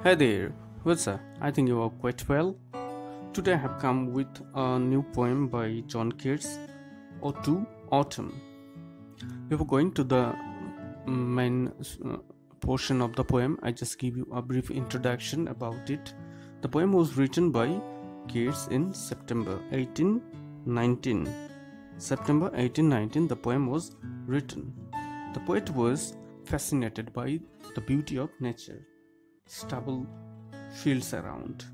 Hey there, what's up? I think you are quite well. Today I have come with a new poem by John Keats, Ode to Autumn. Before going to the main portion of the poem, I just give you a brief introduction about it. The poem was written by Keats in September 1819. September 1819, the poem was written. The poet was fascinated by the beauty of nature, stubble fields around.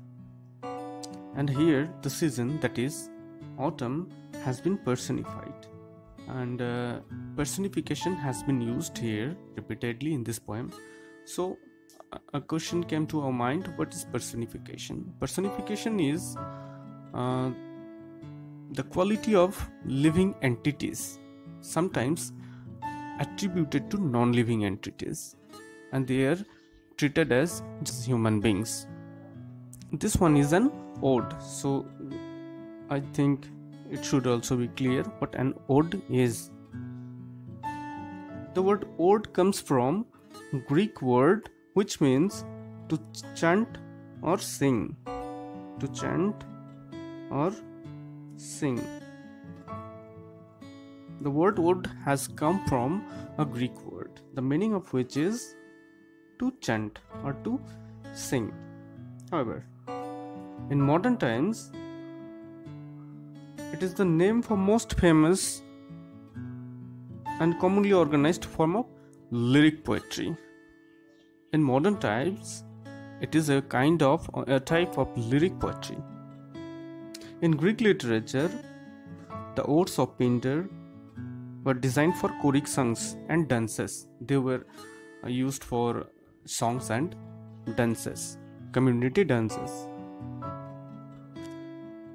And here the season, that is autumn, has been personified. And personification has been used here repeatedly in this poem. So a question came to our mind: what is personification? Personification is the quality of living entities, sometimes attributed to non-living entities, and they are treated as just human beings. This one is an ode, so I think it should also be clear what an ode is. The word ode comes from Greek word which means to chant or sing. To chant or sing. The word ode has come from a Greek word, the meaning of which is to chant or to sing. However, in modern times, it is the name for most famous and commonly organized form of lyric poetry. In modern times, it is a type of lyric poetry. In Greek literature, the odes of Pindar were designed for choric songs and dances. They were used for songs and dances, community dances.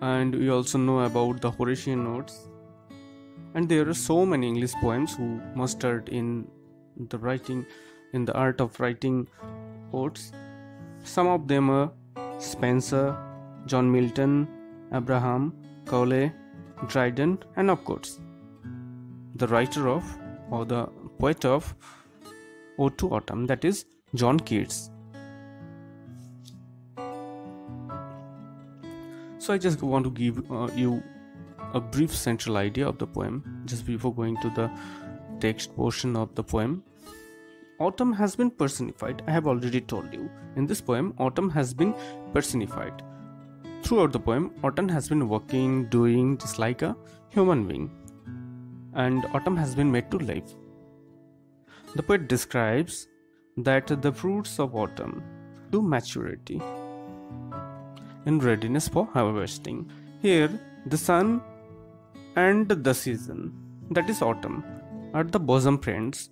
And we also know about the Horatian odes. And there are so many English poems who mastered in the art of writing odes. Some of them are Spenser, John Milton, Abraham, Cowley, Dryden, and of course the writer of, or the poet of, Ode to Autumn, that is John Keats. So I just want to give you a brief central idea of the poem just before going to the text portion of the poem. Autumn has been personified. I have already told you. In this poem, autumn has been personified. Throughout the poem, autumn has been working, doing just like a human being. And autumn has been made to live. The poet describes that the fruits of autumn to maturity in readiness for harvesting. Here, the sun and the season, that is autumn, are the bosom friends,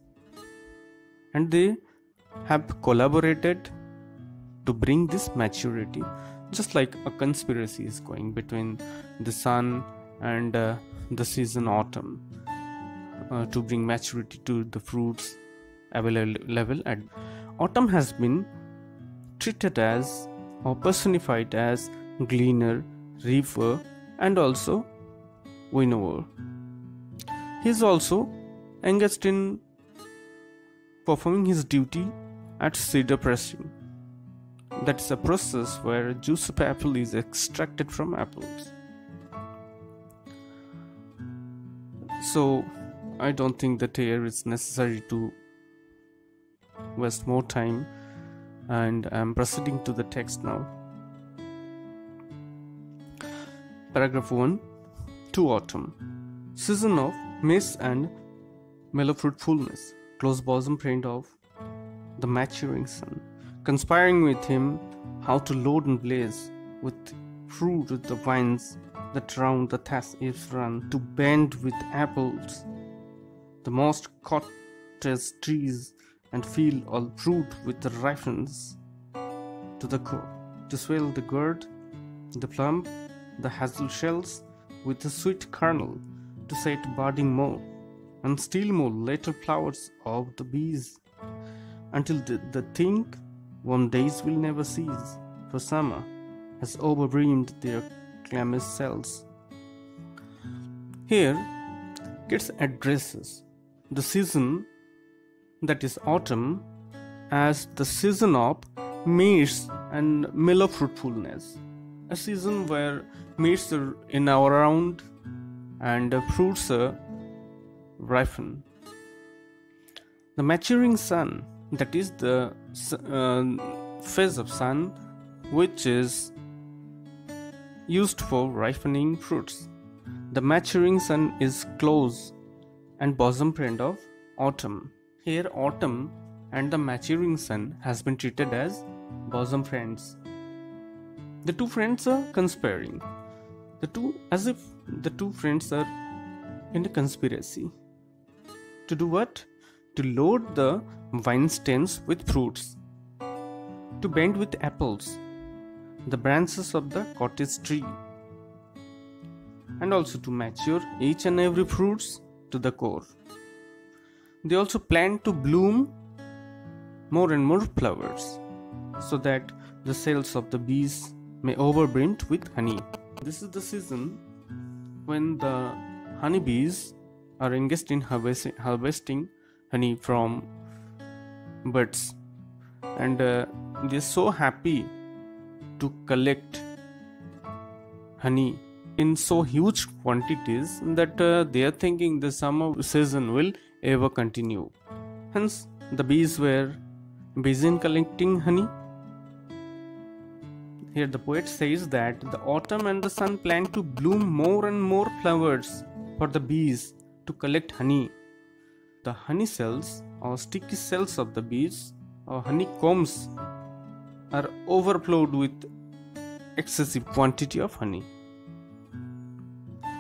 and they have collaborated to bring this maturity, just like a conspiracy is going between the sun and the season autumn to bring maturity to the fruits available at autumn. Has been treated as or personified as gleaner, reaper, and also winnower. He is also engaged in performing his duty at cider pressing. That is a process where juice of apple is extracted from apples. So I don't think that here it's necessary to waste more time, and I'm proceeding to the text now. Paragraph 1. To autumn, season of mist and mellow fruitfulness, close bosom friend of the maturing sun, conspiring with him how to load and blaze with fruit with the vines that round the thatched run, to bend with apples the most cottage trees, and fill all fruit with the ripeness to the core, to swell the gourd, the plum, the hazel shells with the sweet kernel, to set budding more, and still more later flowers of the bees, until the think warm days will never cease, for summer has overbrimmed their clamorous cells. Here, Keats addresses the season, that is autumn, as the season of meats and mellow fruitfulness. A season where meats are in our round and fruits ripen. The maturing sun, that is the phase of sun which is used for ripening fruits. The maturing sun is close and bosom friend of autumn. Here autumn and the maturing sun has been treated as bosom friends. The two friends are conspiring. As if the two friends are in a conspiracy. To do what? To load the vine stems with fruits. To bend with apples the branches of the cottage tree. And also to mature each and every fruits to the core. They also plan to bloom more and more flowers so that the cells of the bees may overbrim with honey. This is the season when the honeybees are engaged in harvesting honey from birds, and they're so happy to collect honey in so huge quantities that they are thinking the summer season will ever continue. Hence, the bees were busy in collecting honey. Here the poet says that the autumn and the sun plan to bloom more and more flowers for the bees to collect honey. The honey cells or sticky cells of the bees or honeycombs are overflowed with excessive quantity of honey.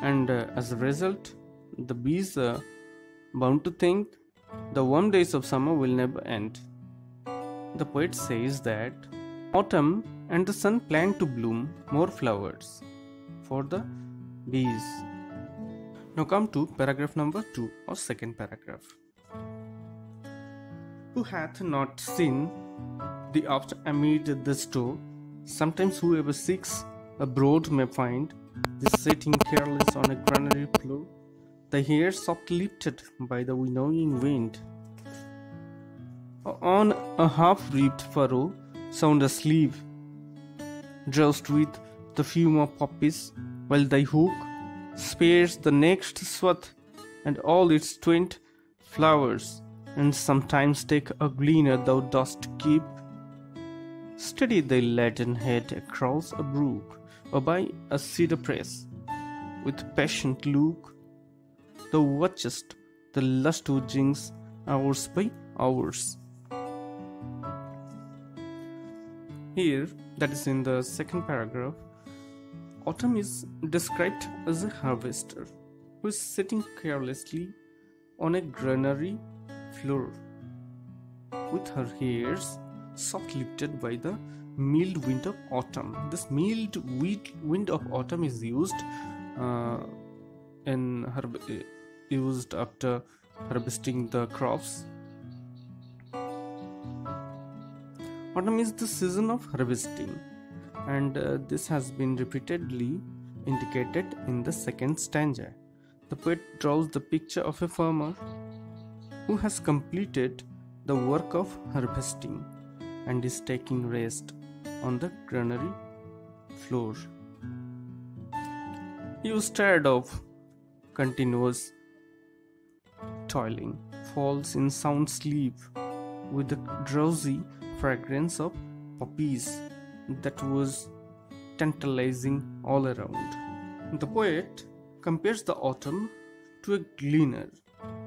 And as a result, the bees are bound to think the warm days of summer will never end. The poet says that autumn and the sun plan to bloom more flowers for the bees. Now come to paragraph number 2 or second paragraph. Who hath not seen the oft amid the store? Sometimes whoever seeks abroad may find the sitting careless on a granary floor, the hair soft lifted by the winnowing wind. On a half-ribbed furrow sound a sleeve, drowsed with the fume of poppies, while thy hook spares the next swath and all its twined flowers, and sometimes take a gleaner thou dost keep. Steady thy leaden head across a brook, or by a cedar press, with patient look thou watchest the lust oozings hours by hours. Here, that is in the second paragraph, autumn is described as a harvester who is sitting carelessly on a granary floor, with her hairs soft lifted by the mild wind of autumn. This mild wind of autumn is used used after harvesting the crops. Autumn is the season of harvesting, and this has been repeatedly indicated in the second stanza. The poet draws the picture of a farmer who has completed the work of harvesting and is taking rest on the granary floor. He was tired of continuous toiling, falls in sound sleep with the drowsy fragrance of poppies that was tantalizing all around. The poet compares the autumn to a gleaner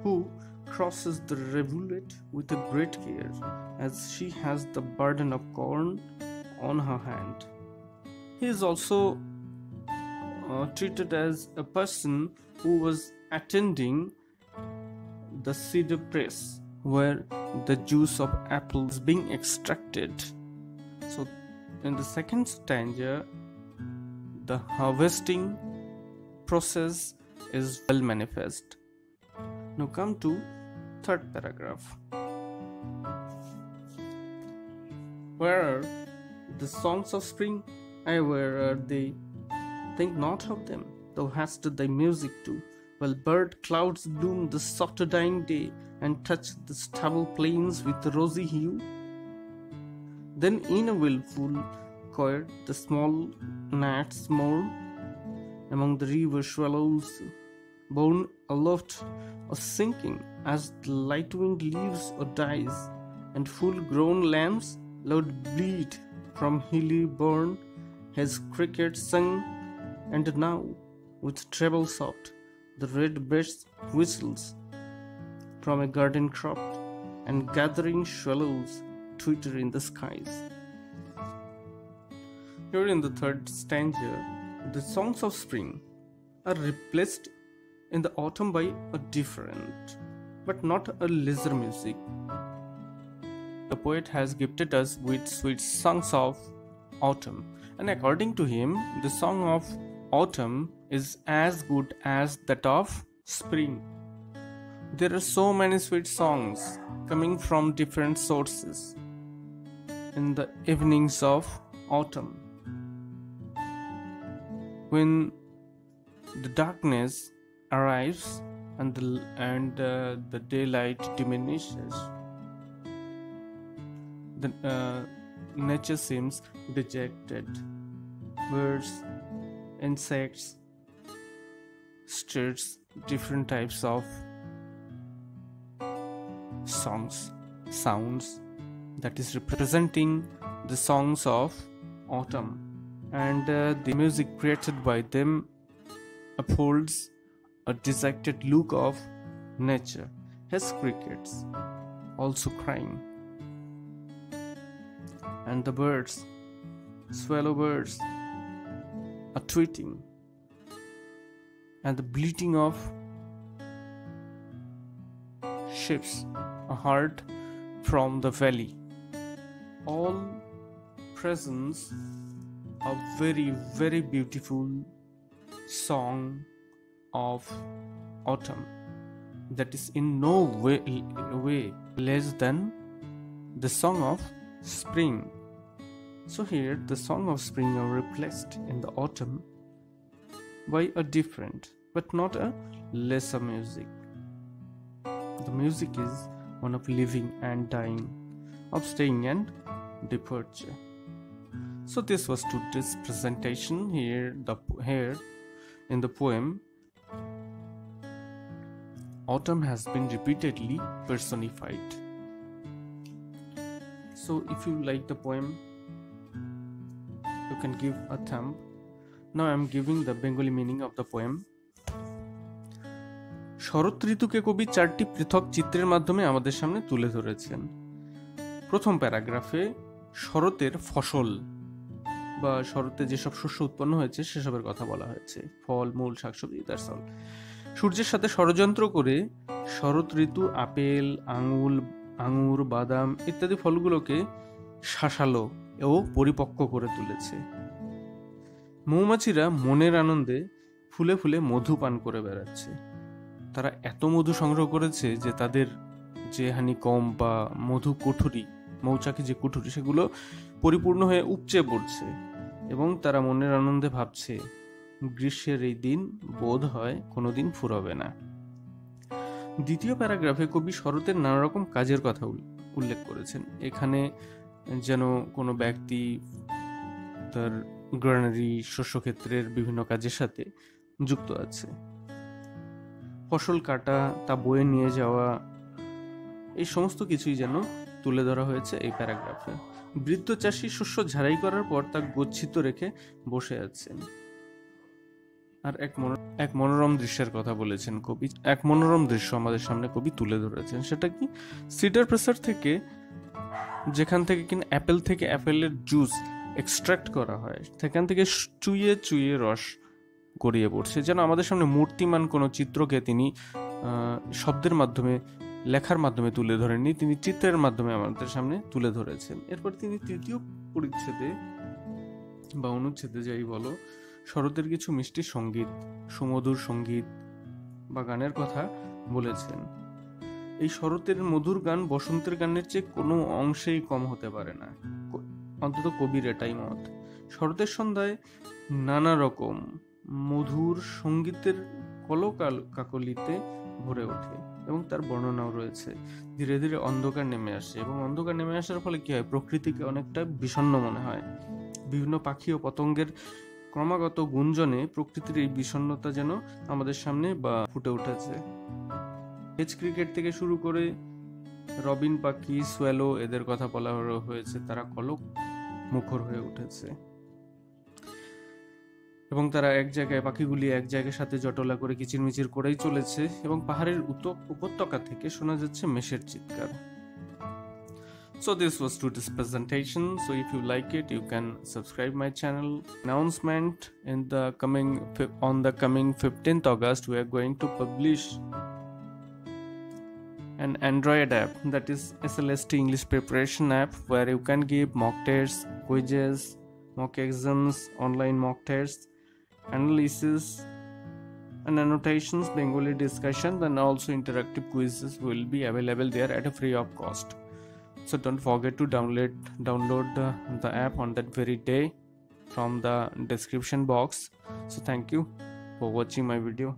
who crosses the rivulet with a great care, as she has the burden of corn on her hand. He is also treated as a person who was attending the cedar press where the juice of apple is being extracted. So in the second stanza, the harvesting process is well manifest. Now come to third paragraph. Where are the songs of spring? Aye, where are they? Think not of them, thou hast thy music too. While bird clouds bloom the soft dying day, and touch the stubble plains with rosy hue. Then in a willful quiet the small gnats mourn among the river swallows, borne aloft or sinking as the light wind leaves or dies, and full-grown lambs loud bleat from hilly bourne has cricket sung, and now with treble soft the red breast whistles from a garden cropped, and gathering swallows twitter in the skies. Here in the third stanza, the songs of spring are replaced in the autumn by a different, but not a lesser music. The poet has gifted us with sweet songs of autumn, and according to him, the song of autumn is as good as that of spring. There are so many sweet songs coming from different sources in the evenings of autumn, when the darkness arrives and the daylight diminishes. The nature seems dejected. Birds, insects, stirs different types of sounds that is representing the songs of autumn, and the music created by them upholds a dejected look of nature, has crickets also crying, and the birds, swallow birds, are tweeting, and the bleating of ships are heard from the valley. All presents a very, very beautiful song of autumn that is in no way less than the song of spring. So here the song of spring are replaced in the autumn by a different but not a lesser music. The music is one of living and dying, of staying and departure. So this was today's presentation. Here in the poem, autumn has been repeatedly personified. So if you like the poem, you can give a thumb. Now I am giving the Bengali meaning of the poem. শরৎ ঋতুকে কবি চারটি পৃথক চিত্রের মাধ্যমে আমাদের সামনে তুলে ধরেছেন। প্রথম প্যারাগ্রাফে শরতের ফসল বা শরতে যেসব শস্য উৎপন্ন হয়েছে সেসবের কথা বলা হয়েছে, ফল, মূল, শাকসবজি, দ্যাটস অল। সূর্যের সাথে ষড়যন্ত্র করে শরৎ ঋতু আপেল, আঙুর, বাদাম ইত্যাদি ফলগুলোকে শাসালো ও পরিপক্ক করে তুলেছে। মৌমাছিরা মনের আনন্দে ফুলে ফুলে মধু পান করে বেড়াচ্ছে। তারা এত মধু সংগ্রহ করেছে যে তাদের যে হানিকম বা মধু কুঠুরি, মৌচাকে যে কুঠুরি, সেগুলো পরিপূর্ণ হয়ে উপচে পড়ছে, এবং তারা মনের আনন্দে ভাবছে গ্রীষ্মের এই দিন বোধ হয় কোনোদিন ফুরাবে না। দ্বিতীয় প্যারাগ্রাফে কবি শরতের নানা রকম কাজের কথা উল্লেখ করেছেন। এখানে যেন কোনো ব্যক্তি তার গ্রানারি শস্যক্ষেত্রের বিভিন্ন কাজের সাথে যুক্ত আছে। ফসল কাটা, তা বয়ে নিয়ে যাওয়া, এই সমস্ত কিছুই যেন তুলে ধরা হয়েছে এই প্যারাগ্রাফে। বৃদ্ধ চাষি শস্য ঝাড়াই করার পর তা গচ্ছিত রেখে বসে আছেন। আর এক মনোরম দৃশ্যের কথা বলেছেন কবি। এক মনোরম দৃশ্য আমাদের সামনে কবি তুলে ধরেছেন। সেটা কি? সিডার প্রেসার থেকে, যেখান থেকে কিনা অ্যাপেল থেকে অ্যাপেলের জুস এক্সট্রাক্ট করা হয়, সেখান থেকে চুইয়ে চুইয়ে রস গড়িয়ে পড়ছে। যেন আমাদের সামনে মূর্তিমান কোনো চিত্রকে তিনি শব্দের মাধ্যমে, লেখার মাধ্যমে তুলে ধরেননি, তিনি চিত্রের মাধ্যমে আমাদের সামনে তুলে ধরেছেন। এরপর তিনি তৃতীয় পরিচ্ছেদে বা অনুচ্ছেদে যাই বলো, শরতের কিছু মিষ্টি সঙ্গীত, সুমধুর সঙ্গীত বা গানের কথা বলেছেন। এই শরতের মধুর গান বসন্তের গানের চেয়ে কোনো অংশেই কম হতে পারে না, অন্তত কবির এটাই মত। শরতের সন্ধ্যায় নানা রকম মধুর সঙ্গীতের কলকাকলিতে ভরে ওঠে। এবং তার বর্ণনাও রয়েছে। ধীরে ধীরে অন্ধকার নেমে আসে এবং অন্ধকার নেমে আসার ফলে কি হয়, প্রকৃতিকে অনেকটা বিষণ্ণ মনে হয়। বিভিন্ন পাখি ও পতঙ্গের ক্রমাগত গুঞ্জনে প্রকৃতির এই বিষণ্ণতা যেন আমাদের সামনে বা ফুটে উঠেছে। কেচ ক্রিকেট থেকে শুরু করে রবিন পাখি, সোয়েলো এদের কথা বলা হয়েছে, তারা কলক মুখর হয়ে উঠেছে এবং তারা পাখিগুলি এক জায়গার সাথে জটলা করে কিচিরমিচির করেই চলেছে এবং পাহাড়ের উপত্যকা থেকে শোনা যাচ্ছে মেষের চিৎকার। So this was today's presentation. So if you like it, you can subscribe my channel. Announcement on the coming 15th August, we are going to publish an Android app, that is SLST-English preparation app, where you can give mock tests, quizzes, mock exams, online mock tests, analysis, and annotations Bengali discussion, and also interactive quizzes will be available there at a free of cost. So don't forget to download the app on that very day from the description box. So thank you for watching my video.